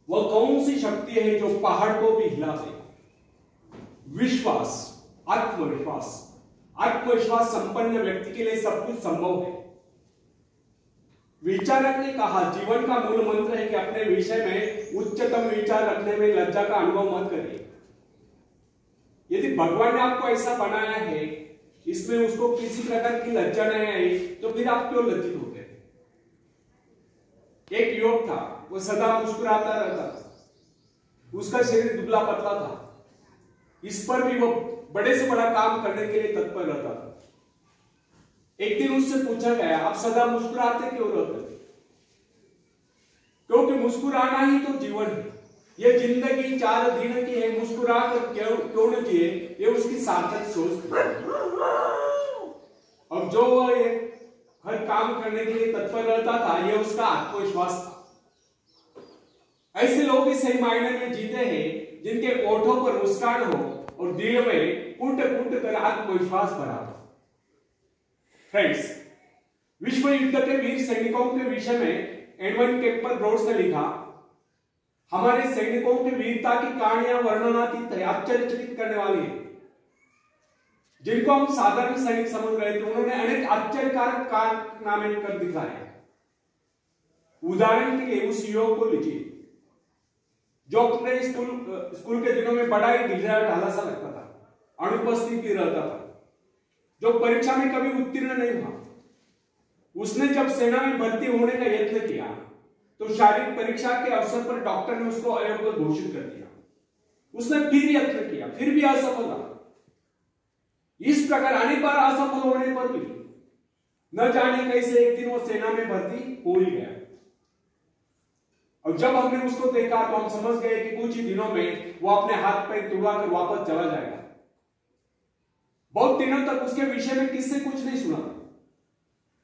वह कौन सी शक्ति है जो पहाड़ को भी हिला दे? विश्वास, आत्मविश्वास। आत्मविश्वास संपन्न व्यक्ति के लिए सब कुछ संभव है। विचारक ने कहा, जीवन का मूल मंत्र है कि अपने विषय में उच्चतम विचार रखने में लज्जा का अनुभव मत करिए। यदि भगवान ने आपको ऐसा बनाया है, इसमें उसको किसी प्रकार की लज्जा नहीं आई, तो फिर आप क्यों लज्जित होते हैं? एक युवक था, वो सदा मुस्कुराता रहता था। उसका शरीर दुबला पतला था, इस पर भी वो बड़े से बड़ा काम करने के लिए तत्पर रहता था। एक दिन उससे पूछा गया, आप सदा मुस्कुराते क्यों रहते? क्योंकि मुस्कुराना ही तो जीवन है। ये जिंदगी 4 दिन की है, मुस्कुरा कर क्यों न जिए, ये उसकी सार्थक सोच थी। अब जो वह हर काम करने के लिए तत्पर रहता था, यह उसका आत्मविश्वास था। ऐसे लोग ही सही मायने में जीते हैं जिनके ओठों पर मुस्कान हो और दिल में कूट कूट कर आत्मविश्वास भरा हो। फ्रेंड्स, विश्व युद्ध के वीर सैनिकों के विषय में एडवर्ड केम्पर ब्रोड्स ने लिखा, हमारे सैनिकों की वीरता की कहानियां वर्णनातीत है, आश्चर्यचकित करने वाली है। जिनको हम साधारण सैनिक समझ रहे थे, उन्होंने अनेक आश्चर्यकारक कारनामे कर दिखाए। उदाहरण के लिए उस युवक को लीजिए जो अपने स्कूल के दिनों में बड़ा ही ढीला ढाला सा लगता था, अनुपस्थित ही रहता था, जो परीक्षा में कभी उत्तीर्ण नहीं हुआ। उसने जब सेना में भर्ती होने का यत्न किया तो शारीरिक परीक्षा के अवसर पर डॉक्टर ने उसको अयोग्य घोषित कर दिया। उसने फिर यत्न किया, फिर भी असफल रहा। इस प्रकार अनेक बार असफल होने पर भी न जाने कैसे एक दिन वो सेना में भर्ती हो ही गया। और जब हमने उसको देखा तो हम समझ गए कि कुछ ही दिनों में वो अपने हाथ पैर तुड़वा कर वापस चला जाएगा। बहुत दिनों तक उसके विषय में किससे कुछ नहीं सुना,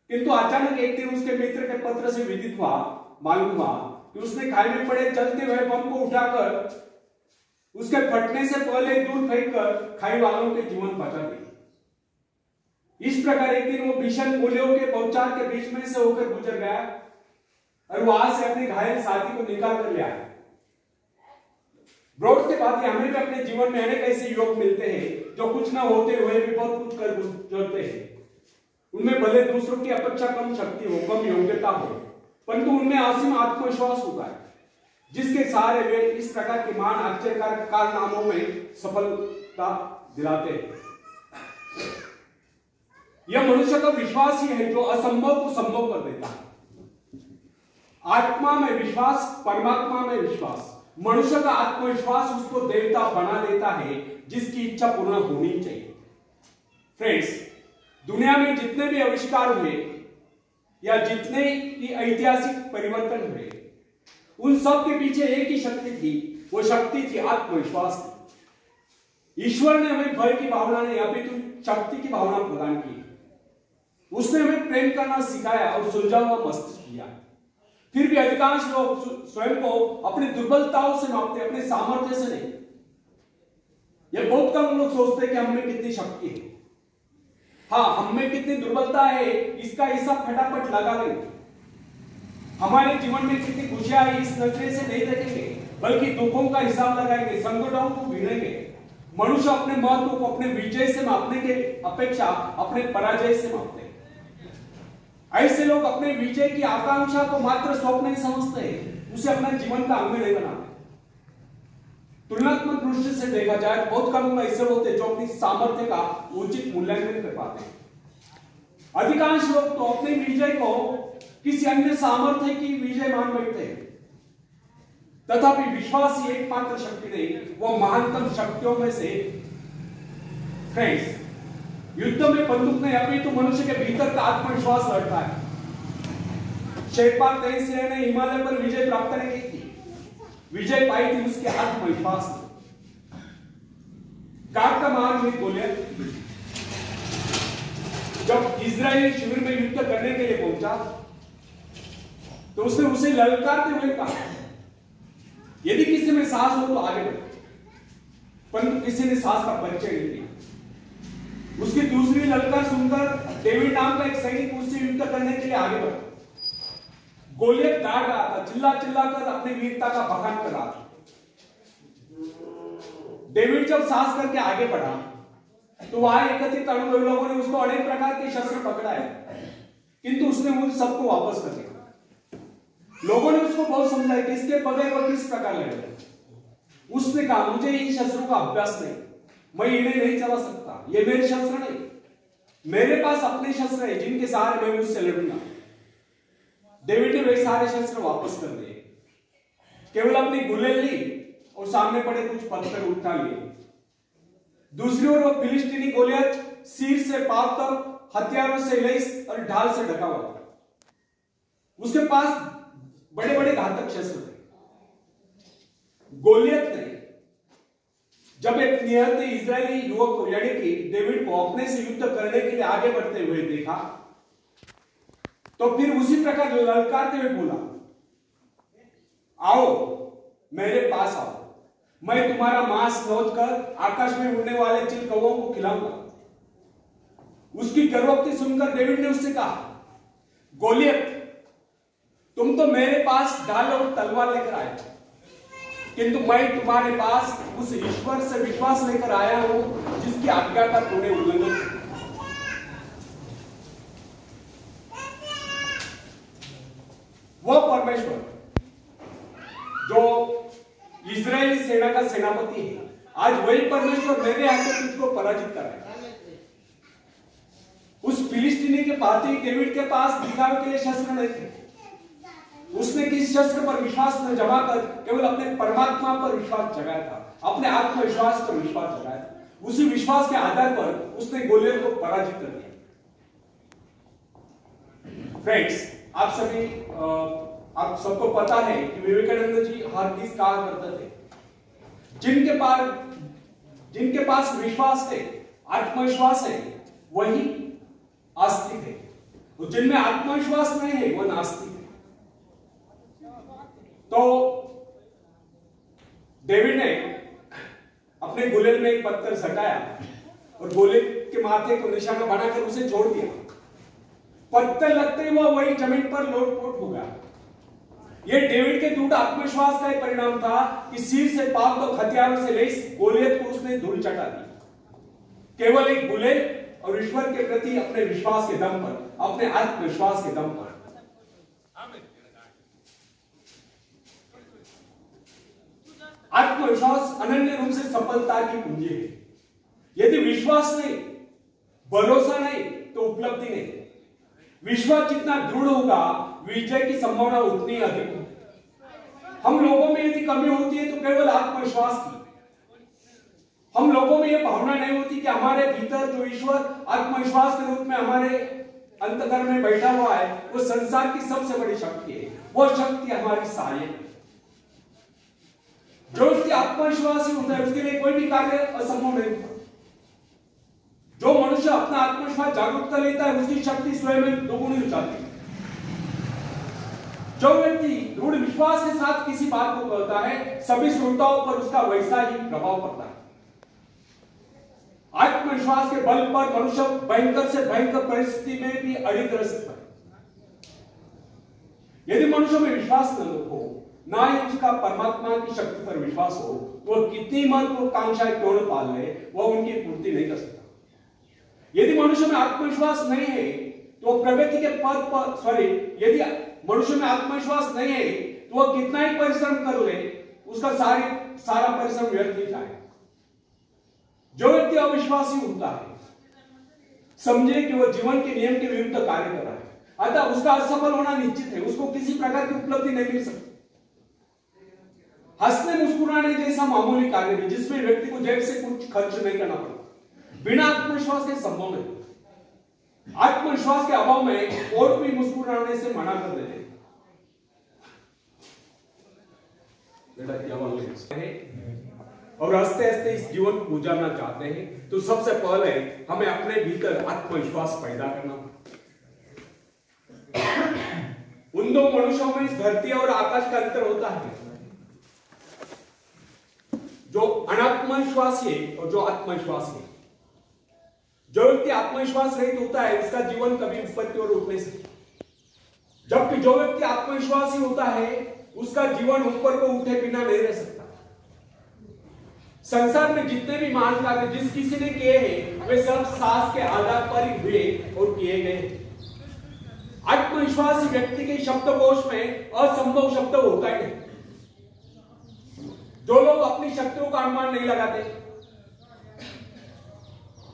किंतु अचानक एक दिन उसके मित्र के पत्र से विदित हुआ, मालूम हुआ कि उसने खाई में पड़े जलते हुए बम को उठाकर उसके फटने से पहले दूर फेंककर खाई वालों के जीवन बचा दिए। इस प्रकार एक दिन वो भीषण गोलियों के बौछार के बीच में से होकर गुजर गया और वहां से अपने घायल साथी को निकाल कर ले आया। ब्रोड्स के बाद हमें भी अपने जीवन में अनेक ऐसे युवक मिलते हैं जो कुछ ना होते हुए भी बहुत कुछ कर गुजरते हैं। उनमें भले दूसरों की अपेक्षा कम शक्ति हो, कम योग्यता हो, परंतु उनमें असीम आत्मविश्वास होता है, जिसके सहारे वे इस प्रकार के महान आश्चर्यकारक कारनामों में सफलता दिलाते हैं। यह मनुष्य का विश्वास ही है जो असंभव को संभव कर देता है। आत्मा में विश्वास, परमात्मा में विश्वास, मनुष्य का आत्मविश्वास उसको देवता बना देता है जिसकी इच्छा पूर्ण होनी चाहिए। फ्रेंड्स, दुनिया में जितने भी आविष्कार हुए या जितने भी ऐतिहासिक परिवर्तन हुए, उन सब के पीछे एक ही शक्ति थी, वो शक्ति थी आत्मविश्वास। ईश्वर ने हमें भय की भावना नहीं अपितु शक्ति की भावना प्रदान की। उसने हमें प्रेम करना सिखाया और सुलझा हुआ मस्तिष्क दिया। फिर भी अधिकांश लोग स्वयं को अपनी दुर्बलताओं से मापते, अपने सामर्थ्य से नहीं। यह बहुत कम लोग सोचते कि हम में कितनी शक्ति है। हाँ, हम में कितनी दुर्बलता है इसका हिसाब फटाफट लगा लेंगे। हमारे जीवन में कितनी खुशियां है इस नजरिए से नहीं देखेंगे, बल्कि दुखों का हिसाब लगाएंगे, संकटों को गिनेंगे। मनुष्य अपने महत्व को अपने विजय से मापने के अपेक्षा अपने पराजय से मापते हैं। ऐसे लोग अपने विजय की आकांक्षा को मात्र स्वप्न ही समझते हैं, उसे अपना जीवन का अंग नहीं बनाते। तुलनात्मक दृष्टि से देखा जाए तो बहुत कम लोग ऐसे होते जो अपनी सामर्थ्य का उचित मूल्यांकन कर पाते हैं। अधिकांश लोग तो अपने विजय को किसी अन्य सामर्थ्य की विजय मान बैठते हैं। तथापि विश्वास ही एकमात्र शक्ति नहीं, वो महानतम शक्तियों में से। फ्रेंड्स, युद्ध में बंदूक नहीं अपितु मनुष्य के भीतर का आत्मविश्वास लड़ता है। शेरपा तेईसिया ने हिमालय पर विजय प्राप्त नहीं की थी, विजय पाई थी उसके आत्मविश्वास ने। कार का महान बोले, जब इजराइल शिविर में युद्ध करने के लिए पहुंचा तो उसने उसे ललकारते हुए कहा, यदि किसी में साहस हो तो आगे बढ़े, परंतु किसी ने साहस का परिचय नहीं दिया। उसकी दूसरी ललकार सुनकर डेविड नाम का एक सैनिक उससे युद्ध करने के लिए आगे बढ़ा। गोलियत दाड़ रहा था, चिल्ला चिल्ला कर अपनी वीरता का बखान कर रहा था। डेविड जब साहस करके आगे बढ़ा तो वहां एकत्रित अनुभवी लोगों ने उसको अनेक प्रकार के शस्त्र पकड़ाए, किंतु उसने उन सबको वापस कर दिया। लोगों ने उसको बहुत समझाया कि इसके बगैर वो किस प्रकार लड़ेगा। उसने कहा मुझे इन शस्त्रों का अभ्यास नहीं, मैं इन्हें नहीं चला सकता, ये मेरे शस्त्र नहीं, मेरे पास अपने शस्त्र है जिनके सहारे मैं उससे लड़ूंगा। डेविड ने वे सारे शस्त्र वापस कर दिए, केवल अपनी गुलेल ली और सामने पड़े कुछ पत्थर उठा लिए। दूसरी ओर वो फिलिस्तीनी गोलियत सिर से पांव तक हथियारों से लैस और ढाल से ढका हुआ था। उसके पास बड़े बड़े घातक शस्त्र थे। गोलियत ने जब एक निहत्थे इजरायली युवक को यानी कि डेविड को अपने से युद्ध करने के लिए आगे बढ़ते हुए देखा तो फिर उसी प्रकार ललकारते हुए बोला, आओ मेरे पास आओ, मैं तुम्हारा मांस नोच कर आकाश में उड़ने वाले चिल कौवों को खिलाऊंगा। उसकी गर्भोक्ति सुनकर डेविड ने उससे कहा, गोलियत तुम तो मेरे पास ढाल और तलवार लेकर आए, किंतु मैं तुम्हारे पास उस ईश्वर से विश्वास लेकर आया हूं जिसकी आज्ञा का तूने उल्लंघन किया। वह परमेश्वर जो इजरायली सेना का सेनापति है, आज वही परमेश्वर मेरे हाथों तुझको पराजित कराएगा। उस फिलिस्तीनी के पार्टी डेविड के पास दिखावे के लिए शस्त्र नहीं थे। उसने किस शस्त्र पर विश्वास न जमा कर केवल अपने परमात्मा पर विश्वास जगाया था, अपने आत्मविश्वास पर विश्वास जगाया था। उसी विश्वास के आधार पर उसने गोलियत को पराजित कर दिया। फ्रेंड्स, आप सबको पता है कि विवेकानंद जी हर चीज कहा करते थे, जिनके पास विश्वास है, आत्मविश्वास है, वही आस्तिक है, और जिनमें आत्मविश्वास नहीं है वह नास्तिक है। तो डेविड ने अपने गुलेल में एक पत्थर सटाया और गोले के माथे को निशाना बनाकर उसे छोड़ दिया। पत्थर लगते ही वह वही जमीन पर लोटपोट हो गया। यह डेविड के दृढ़ आत्मविश्वास का एक परिणाम था कि सिर से पांव तक हथियारों से लैस गोलियत को उसने धूल चटा दी। केवल एक गुलेल और ईश्वर के प्रति अपने विश्वास के दम पर, अपने आत्मविश्वास के दम पर। आत्मविश्वास अनन्य रूप से सफलता की कुंजी है। यदि विश्वास नहीं, भरोसा नहीं, तो उपलब्धि नहीं। विश्वास जितना दृढ़ होगा, विजय की संभावना उतनी अधिक होगी। हम लोगों में यदि कमी होती है तो केवल आत्मविश्वास की। हम लोगों में यह भावना नहीं होती कि हमारे भीतर जो ईश्वर आत्मविश्वास के रूप में हमारे अंतःकरण में बैठा हुआ है, वो संसार की सबसे बड़ी शक्ति है। वो शक्ति हमारी सहायक है। जो उसकी आत्मविश्वास होता है उसके लिए कोई भी कार्य असंभव नहीं होता। जो मनुष्य अपना आत्मविश्वास जागरूक कर लेता है उसकी शक्ति स्वयं में दोगुनी हो जाती है। जो व्यक्ति दृढ़ विश्वास के साथ किसी बात को कहता है, सभी श्रोताओं पर उसका वैसा ही प्रभाव पड़ता है। आत्मविश्वास के बल पर मनुष्य भयंकर से भयंकर परिस्थिति में भी अड़िग रह सकता है। यदि मनुष्य में विश्वास न हो, ना ही उसका परमात्मा की शक्ति पर विश्वास हो, तो वह कितनी महत्वाकांक्षाएं क्यों न पाल ले, वह उनकी पूर्ति नहीं कर सकता। यदि मनुष्य में आत्मविश्वास नहीं है तो प्रगति के पद पर यदि मनुष्य में आत्मविश्वास नहीं है तो वह कितना ही परिश्रम कर ले, उसका सारा परिश्रम व्यर्थ ही जाए। जो व्यक्ति अविश्वासी होता है, समझे कि वह जीवन के नियम के विरुद्ध कार्य कर रहा है, अतः उसका असफल होना निश्चित है। उसको किसी प्रकार की उपलब्धि नहीं मिल सकती। हंसने मुस्कुराने जैसा मामूली कार्य भी, जिसमें व्यक्ति को जेब से कुछ खर्च नहीं करना पड़ता, बिना आत्मविश्वास के संभव नहीं। आत्मविश्वास के अभाव में और भी मुस्कुराने से मना कर देते हैं। और हंसते हंसते इस जीवन को गुजारना चाहते हैं तो सबसे पहले हमें अपने भीतर आत्मविश्वास पैदा करना। उन दो मनुष्यों में इस धरती और आकाश का अंतर होता है, जो अनात्मविश्वासी है और जो आत्मविश्वासी है। जो व्यक्ति आत्मविश्वास रहित होता है उसका जीवन कभी विपत्ति और उठ नहीं सकता। जबकि जो व्यक्ति आत्मविश्वासी होता है उसका जीवन ऊपर को उठे बिना नहीं रह सकता। संसार में जितने भी महान कार्य जिस किसी ने किए हैं वे सब साहस के आधार पर ही हुए और किए गए। आत्मविश्वासी व्यक्ति के शब्दकोश में असंभव शब्द होता ही नहीं। जो लोग अपनी शक्तियों का अनुमान नहीं लगाते,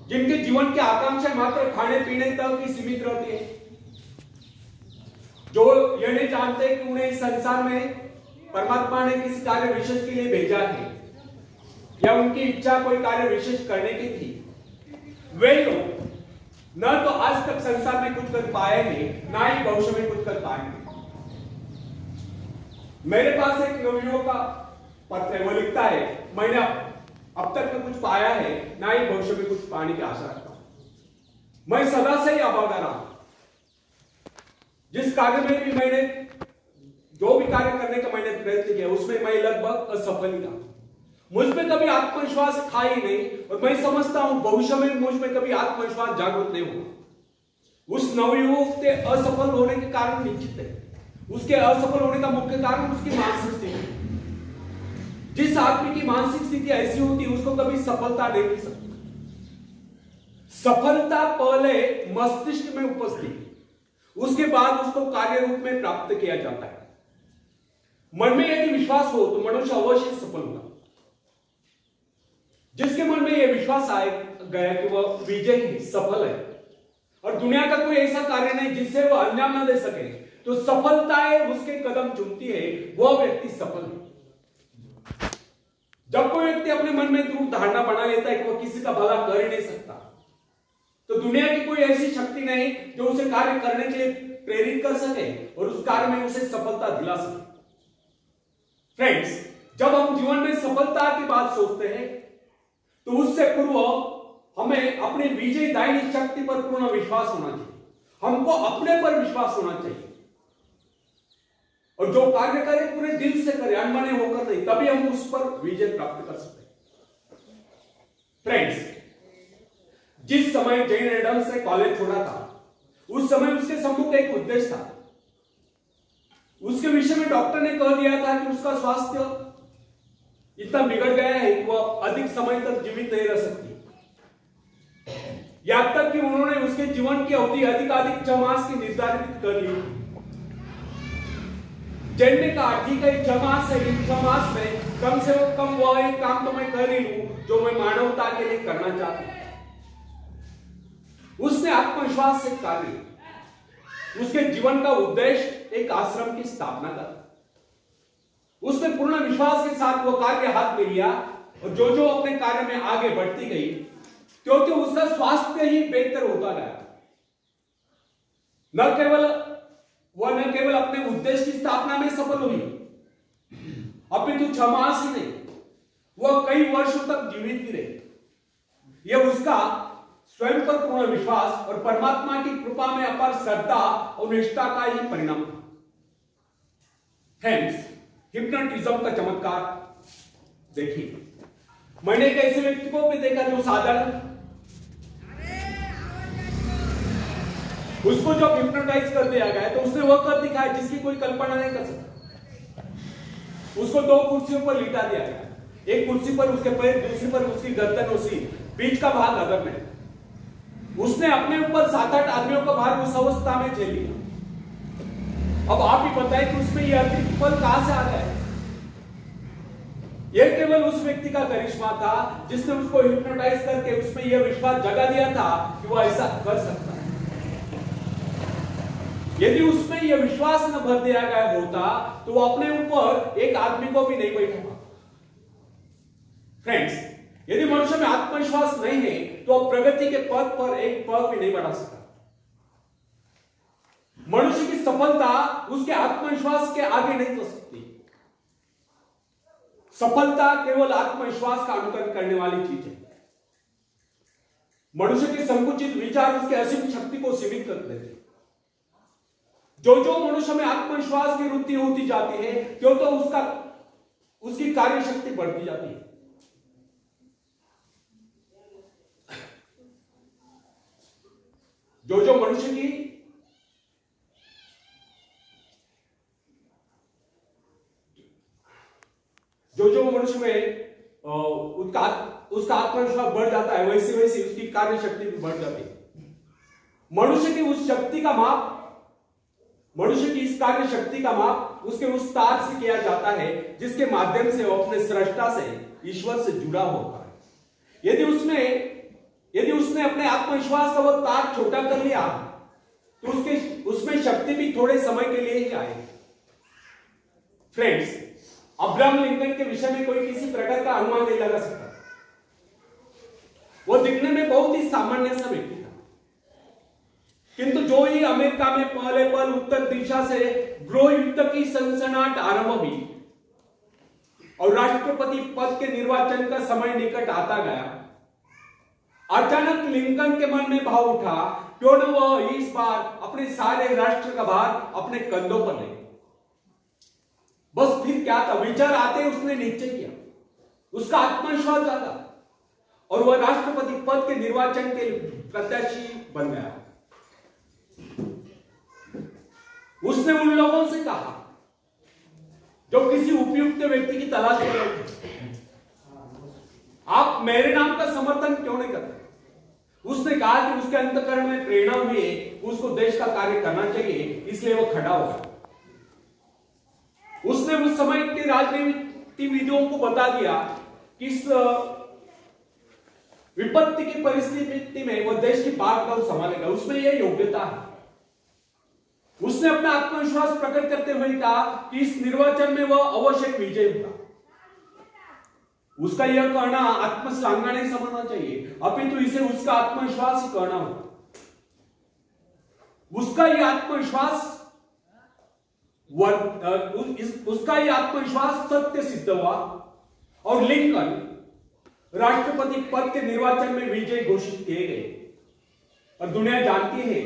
जिनके जीवन की आकांक्षा मात्र खाने पीने तक ही सीमित रहती है, जो यह नहीं जानते कि उन्हें इस संसार में परमात्मा ने किसी कार्य विशेष के लिए भेजा है या उनकी इच्छा कोई कार्य विशेष करने की थी, वे लोग न तो आज तक संसार में कुछ कर पाए हैं ना ही भविष्य में कुछ कर पाएंगे। मेरे पास एक नवयुवक का पत्र है, वो लिखता है, मैंने अब तक में कुछ पाया है ना ही भविष्य में कुछ पाने की आशा रखता हूं। मैं सदा से ही अभागा रहा। जिस कार्य में भी मैंने जो भी कार्य करने का मैंने प्रयत्न किया उसमें मैं लगभग असफल ही रहा। मुझ में कभी आत्मविश्वास था ही नहीं और मैं समझता हूं भविष्य में मुझ में कभी आत्मविश्वास जागृत नहीं होगा। उस नवयुवक के असफल होने के कारण निश्चित है, उसके असफल होने का मुख्य कारण उसकी मानसिक स्थिति। जिस आदमी की मानसिक स्थिति ऐसी होती है उसको कभी सफलता नहीं मिल सकती। सफलता पहले मस्तिष्क में उपस्थित, उसके बाद उसको कार्य रूप में प्राप्त किया जाता है। मन में यदि विश्वास हो तो मनुष्य अवश्य सफल होगा। जिसके मन में यह विश्वास आए गया कि वह विजयी है, सफल है और दुनिया का कोई ऐसा कार्य नहीं जिससे वह अंजाम न दे सके, तो सफलताएं उसके कदम चूमती है, वह व्यक्ति सफल है। जब कोई व्यक्ति अपने मन में ध्रुव धारणा बना लेता है कि वह किसी का भला कर ही नहीं सकता, तो दुनिया की कोई ऐसी शक्ति नहीं जो उसे कार्य करने के लिए प्रेरित कर सके और उस कार्य में उसे सफलता दिला सके। फ्रेंड्स, जब हम जीवन में सफलता की बात सोचते हैं तो उससे पूर्व हमें अपनी विजयदायिनी शक्ति पर पूर्ण विश्वास होना चाहिए। हमको अपने पर विश्वास होना चाहिए और जो कार्य करे पूरे दिल से करे, अनबने होकर नहीं, तभी हम उस पर विजय प्राप्त कर सकते हैं। फ्रेंड्स, जिस समय जेन एडम्स ने कॉलेज छोड़ा था उस समय उसके सम्मुख एक उद्देश्य था। उसके विषय में डॉक्टर ने कह दिया था कि उसका स्वास्थ्य इतना बिगड़ गया है कि वह अधिक समय तक जीवित नहीं रह सकती। यहां तक कि उन्होंने उसके जीवन की अवधि अधिकाधिक 6 मास की निर्धारित कर ली। जेन ने कहा ठीक है, 6 मास है, इन 6 मास में कम से कम वह एक काम तो मैं कर ही लूं जो मैं मानवता के लिए करना चाहता हूं। उसने आत्मविश्वास से कार्य, उसके जीवन का उद्देश्य एक आश्रम की स्थापना का। उसने पूर्ण विश्वास के साथ वो कार्य हाथ में लिया और जो जो अपने कार्य में आगे बढ़ती गई तो उसका स्वास्थ्य ही बेहतर होता गया। न केवल अपने उद्देश्य की स्थापना में सफल हुई, अभी तो 6 मास ही नहीं, वह कई वर्षों तक जीवित भी रही। यह उसका स्वयं पर पूर्ण विश्वास और परमात्मा की कृपा में अपार श्रद्धा और निष्ठा का ही परिणाम था। फ्रेंड्स, हिप्नोटिज्म का चमत्कार देखिए। मैंने एक ऐसे व्यक्ति को भी देखा जो साधारण, उसको जब हिप्नोटाइज कर दिया गया तो उसने वह कर दिखाया जिसकी कोई कल्पना नहीं कर सकता। उसको 2 कुर्सियों पर लिटा दिया गया, एक कुर्सी पर उसके पैर, दूसरी पर उसकी गर्दन, उसी बीच का भाग अदर में। उसने अपने ऊपर 7-8 आदमियों का भार उस अवस्था में झेल लिया। अब आप ही बताएं कि उसमें यह अतिरिक्त फल कहां से आ गया? यह केवल उस व्यक्ति का करिश्मा था जिसने उसको हिप्नोटाइज करके उसमें यह विश्वास जगा दिया था कि वह ऐसा कर सकता है। यदि उसमें यह विश्वास न भर दिया गया होता तो वो अपने ऊपर एक आदमी को भी नहीं बैठा। फ्रेंड्स, यदि मनुष्य में आत्मविश्वास नहीं है तो प्रगति के पद पर एक पग भी नहीं बढ़ा सकता। मनुष्य की सफलता उसके आत्मविश्वास के आगे नहीं हो सकती। सफलता केवल आत्मविश्वास का अनुकरण करने वाली चीज है। मनुष्य के संकुचित विचार उसके असीम शक्ति को सीमित कर देते हैं। जो जो मनुष्य में आत्मविश्वास की वृद्धि होती जाती है तो उसकी कार्य शक्ति बढ़ती जाती है। जो जो मनुष्य की जो मनुष्य में उसका आत्मविश्वास बढ़ जाता है, वैसे वैसे उसकी कार्य शक्ति भी बढ़ जाती है। मनुष्य की उस शक्ति का माप, मनुष्य की इस कार्य शक्ति का माप उसके उस तार से किया जाता है जिसके माध्यम से वो अपने सृष्टा से, ईश्वर से जुड़ा होता है। यदि उसने अपने आत्मविश्वास का वो तार छोटा कर लिया तो उसमें शक्ति भी थोड़े समय के लिए ही आएगी। फ्रेंड्स, अब्राहम लिंकन के विषय में कोई किसी प्रकार का अनुमान नहीं लगा सकता। वो दिखने में बहुत ही सामान्य सा व्यक्ति था, किंतु जो ही अमेरिका में पहले पल उत्तर दिशा से गृह युद्ध की सनसनाहट आरंभ हुई और राष्ट्रपति पद के निर्वाचन का समय निकट आता गया, अचानक लिंकन के मन में भाव उठा, क्यों न वह इस बार अपने सारे राष्ट्र का भार अपने कंधों पर ले। बस फिर क्या था, विचार आते उसने निश्चय किया, उसका आत्मविश्वास जागा और वह राष्ट्रपति पद के निर्वाचन के प्रत्याशी बन गया। उसने उन लोगों से कहा जो किसी उपयुक्त व्यक्ति की तलाश कर रहे थे, आप मेरे नाम का समर्थन क्यों नहीं करते? उसने कहा कि उसके अंतःकरण में प्रेरणा हुई, उसको देश का कार्य करना चाहिए, इसलिए वो खड़ा हो गया। उसने उस समय के राजनीतिविदों को बता दिया कि इस विपत्ति की परिस्थिति में वह देश की बागडोर संभालेगा, उसमें यह योग्यता है। उसने अपना आत्मविश्वास प्रकट करते हुए कहा कि इस निर्वाचन में वह अवश्य विजय होगा। उसका यह कहना आत्मश्लाघना नहीं समझना चाहिए, अपितु इसे उसका आत्मविश्वास ही कहना होगा। उसका यह आत्मविश्वास सत्य सिद्ध हुआ और लिंकन राष्ट्रपति पद के निर्वाचन में विजय घोषित किए गए। और दुनिया जानती है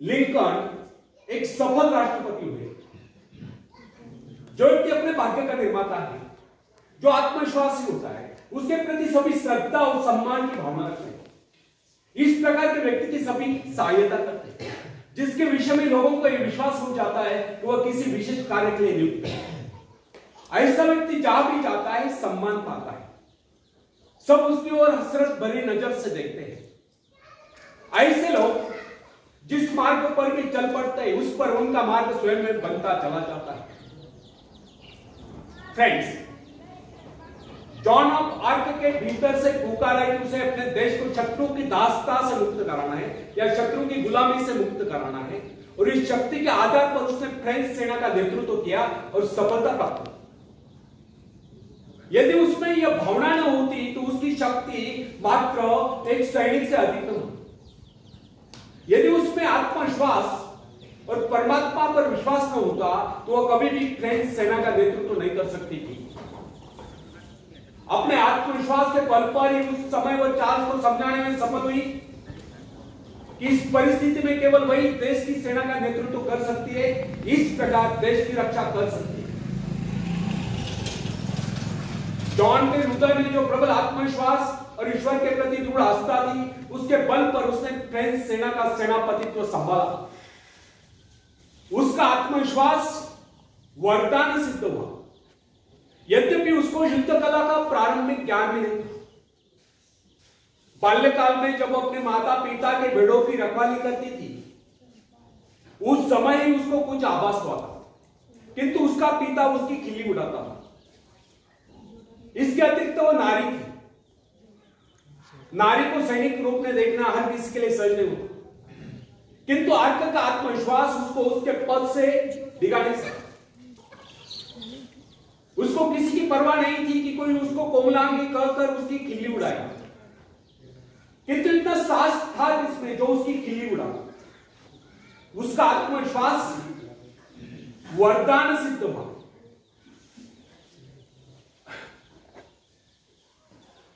लिंकन एक सफल राष्ट्रपति हुए, जो कि अपने भाग्य का निर्माता है, जो आत्मविश्वासी होता है, उसके प्रति सभी श्रद्धा और सम्मान की भावना रखते हैं। इस प्रकार के व्यक्ति की सभी सहायता करते हैं, जिसके विषय में लोगों को यह विश्वास हो जाता है कि वह किसी विशेष कार्य के लिए नियुक्त है। ऐसा व्यक्ति जहां भी जाता है सम्मान पाता है, सब उसकी ओर हसरत भरी नजर से देखते हैं। ऐसे लोग जिस मार्ग पर भी चल पड़ते हैं, उस पर उनका मार्ग स्वयं में बनता चला जाता है। फ्रेंड्स, जॉन ऑफ आर्क के भीतर से पुकार है कि उसे अपने देश को शत्रु की दासता से मुक्त कराना है या शत्रु की गुलामी से मुक्त कराना है, और इस शक्ति के आधार पर उसने फ्रेंच सेना का नेतृत्व किया और सफलता प्राप्त की। यदि उसमें यह भावना न होती तो उसकी शक्ति मात्र एक सैनिक से अधिक न होती। यदि उसमें आत्मविश्वास और परमात्मा पर विश्वास न होता तो वह कभी भी फ्रेंच सेना का नेतृत्व नहीं कर सकती थी। अपने आत्मविश्वास के बल पर ही उस समय वह चार्ल्स को समझाने में सफल हुई कि इस परिस्थिति में केवल वही देश की सेना का नेतृत्व कर सकती है, इस प्रकार देश की रक्षा कर सकती है। जॉन के हृदय में जो प्रबल आत्मविश्वास और ईश्वर के प्रति दृढ़ आस्था थी, उसके बल पर उसने फ्रेंच सेना का सेनापतित्व संभाला। उसका आत्मविश्वास वरदान सिद्ध हुआ, यद्यपि उसको युद्ध कला का प्रारंभिक ज्ञान भी नहीं था। बाल्यकाल में जब अपने माता पिता के भेड़ों की रखवाली करती थी, उस समय ही उसको कुछ आभास हुआ था, किंतु उसका पिता उसकी खिल्ली उड़ाता था। इसके अतिरिक्त वो नारी थी। नारी को सैनिक रूप में देखना हर किसी के लिए सहज नहीं होता, किंतु आर्क का आत्मविश्वास उसको उसके पद से डिगा नहीं सकता। उसको किसी की परवाह नहीं थी कि कोई उसको कोमलांगी कहकर उसकी खिल्ली उड़ाएगा, किंतु इतना साहस था जिसमें जो उसकी खिल्ली उड़ा। उसका आत्मविश्वास वरदान सिद्ध हुआ।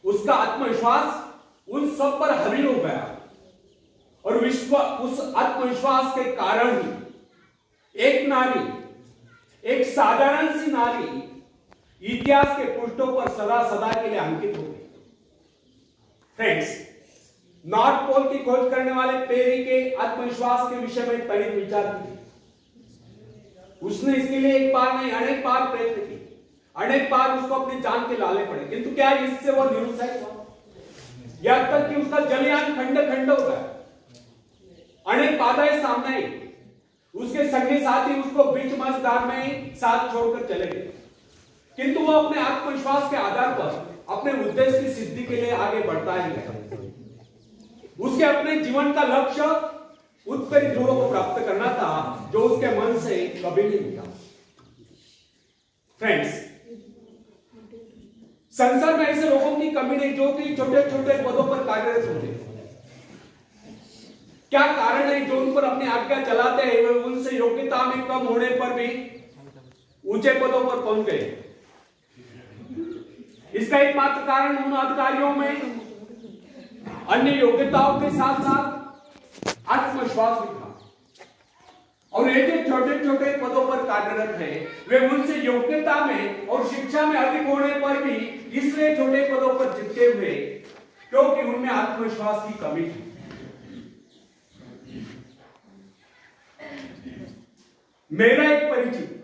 उसका आत्मविश्वास उन सब पर हावी हो गया और उस आत्मविश्वास के कारण ही एक नारी, एक साधारण सी नारी इतिहास के पृष्ठों पर सदा सदा के लिए अंकित हो गई। फ्रेंड्स, नॉर्थ पोल की खोज करने वाले पेरी के आत्मविश्वास के विषय में त्वरित विचार किए। उसने इसके लिए एक बार नहीं अनेक बार प्रयत्न किए। अनेक बार उसको अपनी जान के लाले पड़े, किंतु क्या इससे वो निरुत्साहित हुआ? यहां तक कि उसका जलयान खंड खंड हो गया, अनेक बाधाएं सामने आई, उसके संगी साथी उसको बीच मझधार में ही साथ छोड़कर चले गए, किंतु वो अपने आत्मविश्वास के आधार पर अपने उद्देश्य की सिद्धि के लिए आगे बढ़ता ही गया। उसके अपने जीवन का लक्ष्य उत्तरी ध्रुव को प्राप्त करना था, जो उसके मन से कभी नहीं मिटा। फ्रेंड्स, संसार में ऐसे लोगों की कमी नहीं जो कि छोटे छोटे पदों पर कार्यरत होते हैं। क्या कारण है जो उन पर अपनी आज्ञा चलाते हैं, वे उनसे योग्यता में कम होने पर भी ऊंचे पदों पर पहुंच गए? इसका एकमात्र कारण उन अधिकारियों में अन्य योग्यताओं के साथ साथ आत्मविश्वास भी था, और ये जो छोटे छोटे पदों पर कार्यरत है, वे उनसे योग्यता में और शिक्षा में अधिक होने पर भी इसलिए छोटे पदों पर चिपके हुए क्योंकि उनमें आत्मविश्वास की कमी थी। मेरा एक परिचित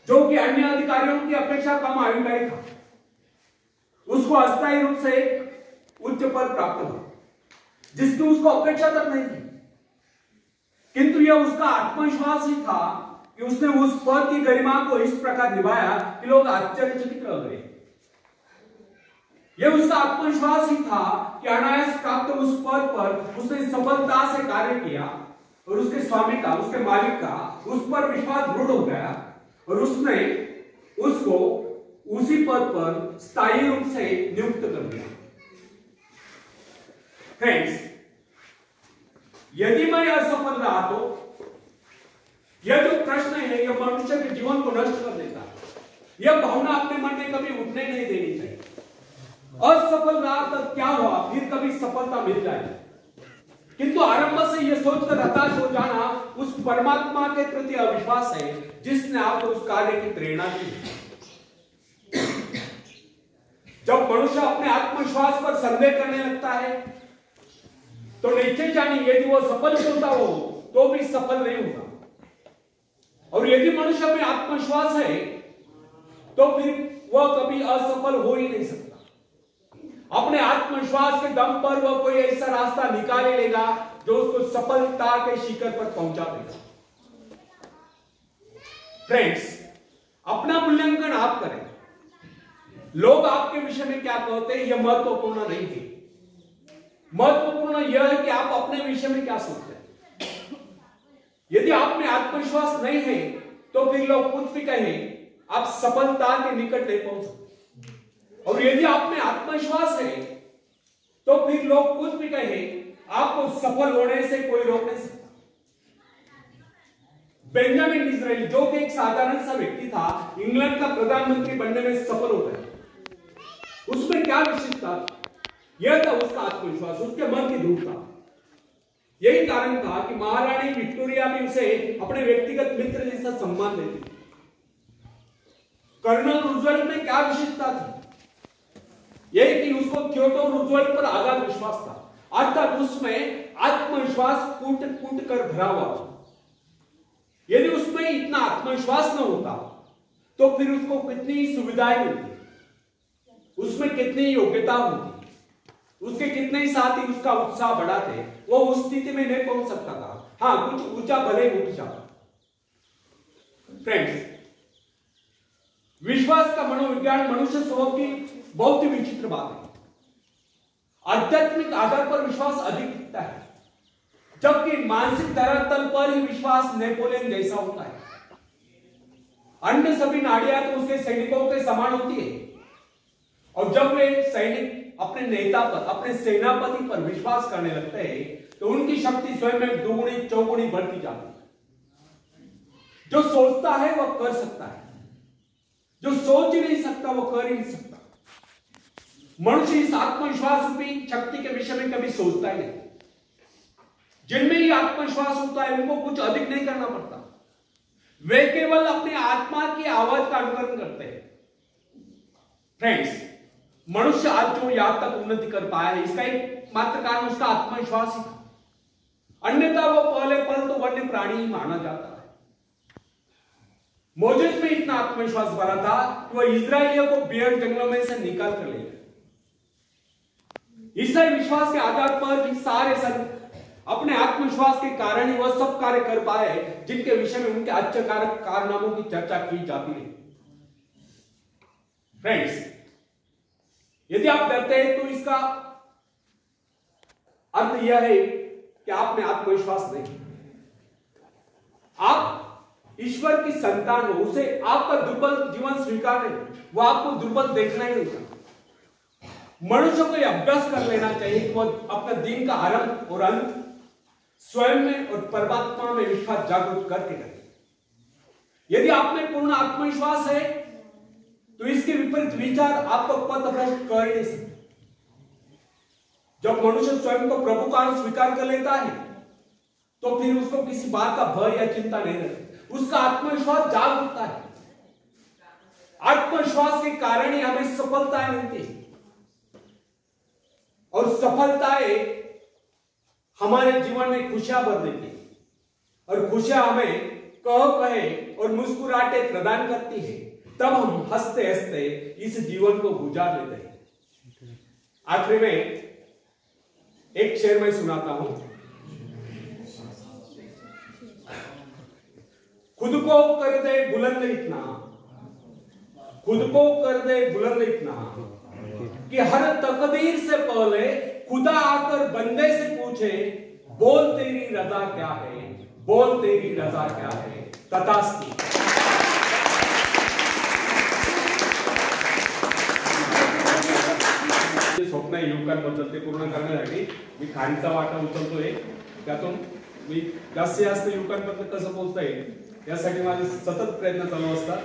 जो कि अन्य अधिकारियों की अपेक्षा कम आयु का ही था, उसको अस्थायी रूप से उच्च पद प्राप्त हुआ जिसकी उसको अपेक्षा तक नहीं थी, किंतु यह उसका आत्मविश्वास ही था कि उसने उस पद की गरिमा को इस प्रकार निभाया कि लोग आश्चर्यचकित रह गए। यह उसका आत्मविश्वास ही था कि अनायास प्राप्त उस पद पर उसने सफलता से कार्य किया और उसके स्वामी का, उसके मालिक का उस पर विश्वास दृढ़ हो गया और उसने उसको उसी पद पर स्थायी रूप से नियुक्त कर दिया। फ्रेंड्स, यदि मैं असफल रहा तो यह जो प्रश्न है यह मनुष्य के जीवन को नष्ट कर देता है। यह भावना अपने मन में कभी उठने नहीं देनी चाहिए। असफल रहा तब क्या हुआ, फिर कभी सफलता मिल जाएगी, किंतु आरंभ से यह सोचकर हताश हो जाना उस परमात्मा के प्रति अविश्वास है जिसने आपको उस कार्य की प्रेरणा दी। जब मनुष्य अपने आत्मविश्वास पर संदेह करने लगता है तो निश्चय जानिए यदि वो सफल होता हो तो भी सफल नहीं होगा, और यदि मनुष्य में आत्मविश्वास है तो फिर वह कभी असफल हो ही नहीं सकता। अपने आत्मविश्वास के दम पर वह कोई ऐसा रास्ता निकाल ही लेगा जो उसको सफलता के शिखर पर पहुंचा देगा। फ्रेंड्स, अपना मूल्यांकन आप करें। लोग आपके विषय में क्या कहते हैं यह महत्वपूर्ण नहीं है। महत्वपूर्ण यह है कि आप अपने विषय में क्या सोचते हैं। यदि आप में आत्मविश्वास नहीं है तो फिर लोग कुछ भी कहें आप सफलता के निकट नहीं पहुंच सकते, और यदि आप में आत्मविश्वास है तो फिर लोग कुछ भी कहें आपको सफल होने से कोई रोक नहीं सकता। बेंजामिन डिज़राएली जो कि एक साधारण सा व्यक्ति था, इंग्लैंड का प्रधानमंत्री बनने में सफल हो गया। उसमें क्या विशेषता था? यह था उसका आत्मविश्वास, उसके मन की दृढ़ता। यही कारण था कि महारानी विक्टोरिया भी उसे अपने व्यक्तिगत मित्र जैसा सम्मान देती थी। कर्नल रूजवेल्ट में क्या विशेषता थी? यही कि उसको थियोडोर रूजवेल्ट पर आगाध विश्वास था, अर्थात उसमें आत्मविश्वास कूट कूट कर भरा हुआ था। यदि उसमें इतना आत्मविश्वास न होता तो फिर उसको कितनी सुविधाएं मिलती, उसमें कितनी योग्यता होती, उसके कितने ही साथी उसका उत्साह बढ़ाते, वो उस स्थिति में नहीं पहुंच सकता था। हाँ, कुछ ऊंचा भले उठ जाता। फ्रेंड्स, विश्वास का मनोविज्ञान मनुष्य स्वभाव की बहुत ही विचित्र बात है। आध्यात्मिक आधार पर विश्वास अधिक दिखता है, जबकि मानसिक धरातल पर ही विश्वास नेपोलियन जैसा होता है। अन्य सभी नाड़ियां तो उसके सैनिकों के समान होती है, और जब वे सैनिक अपने नेता पर, अपने सेनापति पर विश्वास करने लगते हैं तो उनकी शक्ति स्वयं में दुगुनी चौगुनी बढ़ती जाती है। जो सोचता है वह कर सकता है, जो सोच ही नहीं सकता वह कर ही नहीं सकता। मनुष्य इस आत्मविश्वास रूपी शक्ति के विषय में कभी सोचता ही नहीं। जिनमें ही आत्मविश्वास होता है उनको कुछ अधिक नहीं करना पड़ता, वे केवल अपने आत्मा की आवाज का अनुकरण करते हैं। फ्रेंड्स, मनुष्य आज जो यहां तक उन्नति कर पाया है इसका एक मात्र कारण उसका आत्मविश्वास ही था, अन्यथा वो पहले पल तो वन्य प्राणी ही माना जाता है। मोजेस में इतना आत्मविश्वास भरा था कि वह इजरायलियों को बेर जंगलों में से निकाल कर ले गए। ईसाई विश्वास के आधार पर भी सारे संत अपने आत्मविश्वास के कारण ही वह सब कार्य कर पाए जिनके विषय में उनके अच्छे कारनामों की चर्चा की जाती है। फ्रेंड्स, यदि आप डरते हैं तो इसका अर्थ यह है कि आपने आत्मविश्वास नहीं। आप ईश्वर की संतान हो, उसे आपका दुर्बल जीवन स्वीकार नहीं, वो आपको दुर्बल देखना ही नहीं चाहता। मनुष्य को यह अभ्यास कर लेना चाहिए कि वह अपने दिन का आरंभ और अंत स्वयं में और परमात्मा में विश्वास जागृत करके करे। यदि आप में पूर्ण आत्मविश्वास है तो इसके विपरीत विचार आपको पथ भ्रष्ट कर नहीं सकते। जब मनुष्य स्वयं को प्रभु का स्वीकार कर लेता है तो फिर उसको किसी बात का भय या चिंता नहीं रहती, उसका आत्मविश्वास जाग उठता है। आत्मविश्वास के कारण ही हमें सफलताएं मिलती है और सफलताएं हमारे जीवन में खुशियां भर देती है और खुशियां हमें कह कहे और मुस्कुराहटे प्रदान करती है। तब हम हंसते हंसते इस जीवन को गुजार लेते हैं। आखिरी में एक शेर मैं सुनाता हूं। खुद को कर दे बुलंद इतना, खुद को कर दे बुलंद इतना कि हर तकदीर से पहले खुदा आकर बंदे से पूछे, बोल तेरी रजा क्या है, बोल तेरी रजा क्या है। तथास्तु। स्वप्न युवकांबद्दल ते पूर्ण करण्यासाठी मी खारीचा वाटा उचलतोय। त्यातून मी जास्तीत जास्त युवकांपर्यंत कसं पोहोचता येईल यासाठी माझे सतत प्रयत्न चालू असतात।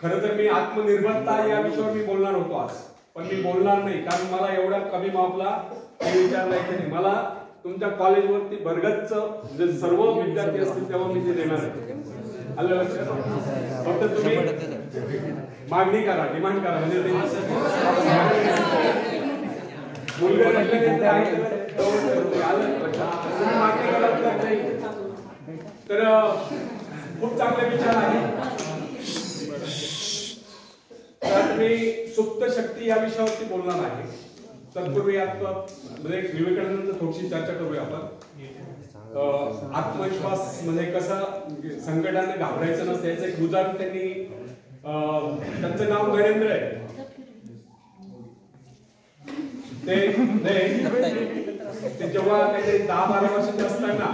खरं तर मी आत्मनिर्भरता या विषयावर मी बोलणार होतो आज, पण मी बोलणार नाही कारण मला एवढा कमी मापला हे विचारलंय की नाही। मला तुमच्या कॉलेजवरती बरगतच जे सर्व विद्यार्थी असतील तेव्हा मी ते देणार आहे। आलं लक्षात? फक्त तुम्ही मागणी करा, डिमांड करा, म्हणजे मुलगा तर खूप चांगले विचार आहे। तर मी सुप्त शक्ती या विषयावरती बोलणार आहे। तत्पूर्वी म्हणजे विवेकानंदांची थोडीशी चर्चा करूया आपण। आत्मविश्वास म्हणजे कसा संकटाने घाबरायचं नसतं याचं एक उदाहरण त्यांनी, त्यांचं नाव नरेंद्र आहे। ते जेव्हा काहीतरी 10-12 वर्षाचे असताना,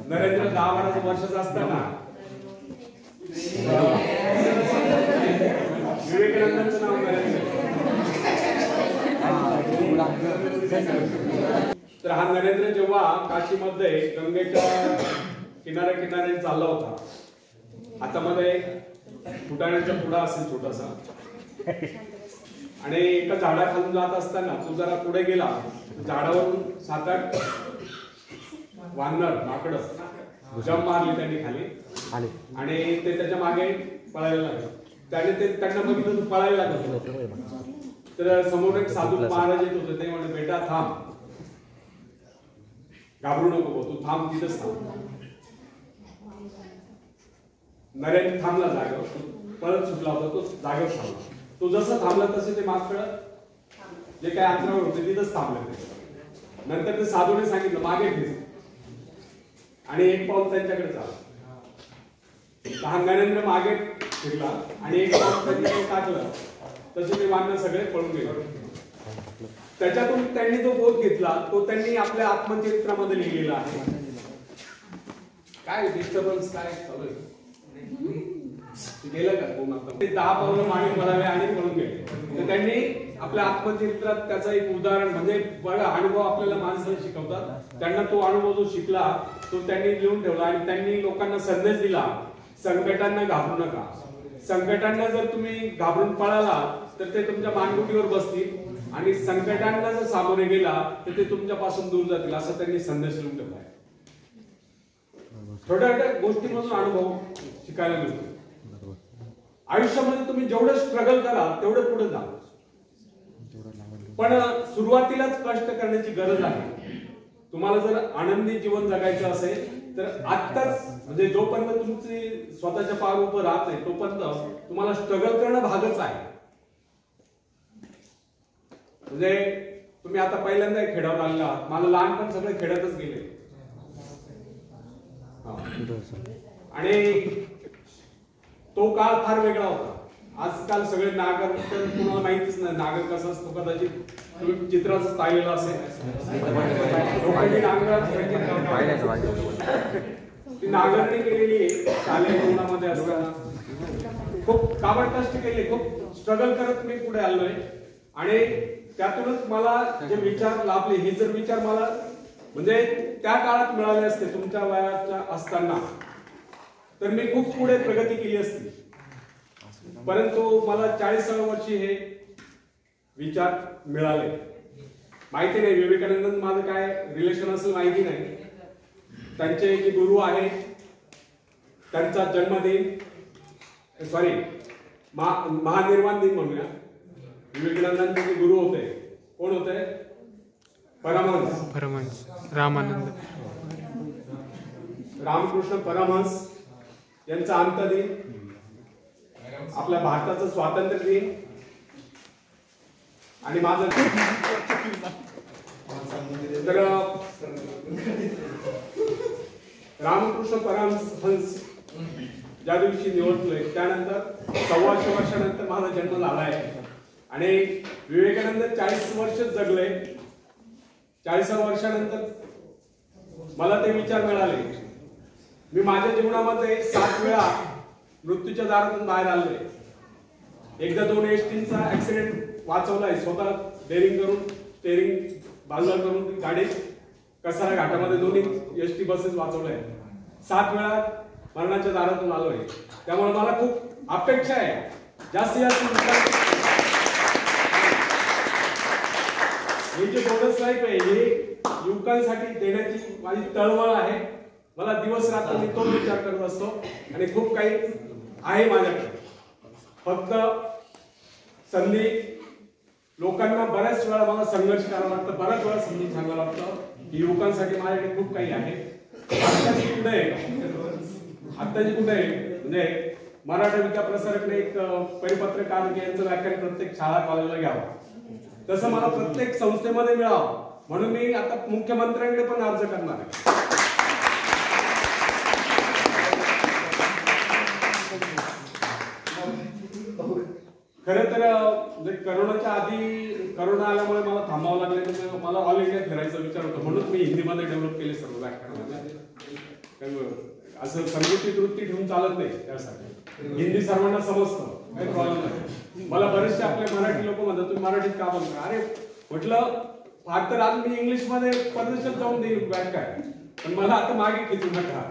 नरेंद्र 10-12 वर्षाचा असताना विवेकानंदांचं नाव नरेंद्र। तर हा नरेंद्र जेव्हा काशीमध्ये गंगेच्या किनारे चालला होता, हातामध्ये फुटाण्याचा पुडा असेल छोटासा, आणि एका झाडाखालून जात असताना तो जरा पुढे गेला, झाडावरून 7-8 वानर माकडं जंप मारली त्यांनी खाली आणि ते त्याच्या मागे पळायला लागले। त्यांना बघितलं तो पळायला लागला। तर समोर एक साधू महाराज येत होते, ते म्हणले बेटा थांब, घाबरू नको, तू थांब, तिथंच थांब। नरेंद्र थांबला जागेवर, पळत सुटला होता तो जागेवर थांबला। तो जसं थांबला तसे ते माकडं जे काय अंतरावर होते तिथंच थांबले। नंतर ते साधूने सांगितलं मागे फिर, आणि एक पाऊल त्यांच्याकडे चालला। हा नरेंद्र मागे फिरला आणि एक पाऊल त्यांनी टाकलं, तसे ते वानर सगळे पळून गेले। त्याच्यातून त्यांनी जो बोध घेतला तो त्यांनी आपल्या आत्मचरित्रामध्ये लिहिलेला आहे। काय डिस्टर्बन्स काय चालू आहे गेलं का कोण? आता ते 10 पावलं मागे पळाले आणि पळून गेले। तर त्यांनी आपल्या आत्मचरित्रात त्याचं एक उदाहरण, म्हणजे बघा अनुभव आपल्याला माणसाला शिकवतात, त्यांना तो अनुभव जो शिकला तो त्यांनी लिहून ठेवला आणि त्यांनी लोकांना संदेश दिला, संकटांना घाबरू नका। संकटांना जर तुम्ही घाबरून पळाला तर ते तुमच्या मानगुटीवर बसतील आणि संकटांना जर सामोरे गेला तर ते तुमच्यापासून दूर जातील, असा त्यांनी संदेश लिहून ठेवला आहे। छोट्या छोट्या गोष्टींमधून अनुभव शिकायला मिळतो। आयुष्यामध्ये तुम्ही जेवढं स्ट्रगल करा तेवढं पुढे जा, पण सुरुवातीलाच कष्ट करण्याची गरज आहे। तुम्हाला जर आनंदी जीवन जगायचं असेल तर आत्ताच म्हणजे जोपर्यंत तुमची स्वतःच्या पायावर उभं राहत नाही तोपर्यंत तुम्हाला स्ट्रगल करणं भागच आहे. म्हणजे तुम्ही आता पहिल्यांदा खेड्यावर आलेला आहात. मला लहानपण सगळे खेड्यातच गेले आणि तो काळ फार वेगळा होता. आजकाल सगळे नागर तर तुम्हाला माहितीच नाही नागर कसा असतो. कदाचित तुम्ही चित्राच पाहिलेलं असेल. लोकांनी ती नांगरणी केलेली आहे शालेय जीवनामध्ये असताना. खूप काबाड कष्ट केले, खूप स्ट्रगल करत मी पुढे आलोय आणि त्यातूनच मला जे विचार लाभले हे जर विचार मला म्हणजे त्या काळात मिळाले असते तुमच्या वयाच्या असताना तर मी खूप पुढे प्रगती केली असती. परंतु मला 40व्या वर्षी हे विचार मिळाले. माहिती नाही विवेकानंद माझं काय रिलेशन असेल माहिती नाही. त्यांचे जे गुरु आहेत त्यांचा जन्मदिन सॉरी महानिर्वाण दिन म्हणूया. विवेकानंदांचे जे गुरु होते कोण होते? परमहंस रामानंद रामकृष्ण परमहंस यांचा अंतदिन, आपल्या भारताचं स्वातंत्र्य दिन आणि माझं तर रामकृष्ण परमहंस ज्या दिवशी निवडलोय त्यानंतर 125 वर्षानंतर माझा जन्म झाला आहे आणि विवेकानंद 40 वर्ष जगले. 40व्या वर्षानंतर मला ते विचार मिळाले. मी माझ्या जीवनामध्ये 7 वेळा मृत्यूच्या दारातून बाहेर आलोय. एकदा 2 एसटीचा ऍक्सिडेंट वाचवलाय स्वतः डेअरिंग करून स्टेअरिंग बाजूला करून गाडी कसारा घाटामध्ये 2 एसटी बसेस वाचवल्या. 7 वेळा मरणाच्या दारातून आलोय. त्यामुळे मला खूप अपेक्षा आहे जास्तीत जास्त हे जे बोनस लाईफ आहे हे युवकांसाठी देण्याची माझी तळमळ आहे. मला दिवस रात्र मी तो विचार करत असतो आणि खूप काही आहे माझ्याकडे. फक्त संधी लोकांना बऱ्याच वेळा मला संघर्ष करावा लागतं. बऱ्याच वेळा संधी सांगायला लागतं की युवकांसाठी माझ्याकडे खूप काही आहे. आत्ताची कुठे आहे म्हणजे मराठा विद्या प्रसारकने एक परिपत्रक काढलं की यांचं व्याख्यान प्रत्येक शाळा कॉलेजला घ्यावं. तसं मला प्रत्येक संस्थेमध्ये मिळावं म्हणून मी आता मुख्यमंत्र्यांकडे पण अर्ज करणार आहे. खरं तर म्हणजे करोनाच्या आधी करोना आल्यामुळे मला थांबावं लागलं. मला ऑल इंडिया फिरायचा विचार होता म्हणून मी हिंदीमध्ये डेव्हलप केले सर्व व्याख्यान. असं संगीत वृत्ती ठेवून चालत नाही. त्यासाठी हिंदी सर्वांना समजतं काही प्रॉब्लेम नाही. मला बरेचसे आपले मराठी लोक म्हणतात तुम्ही मराठीत का बोलता. अरे म्हटलं फार तर आज मी इंग्लिश मध्ये परदेशात जाऊन देईल व्याख्यान पण मला आता मागे खेचू नका.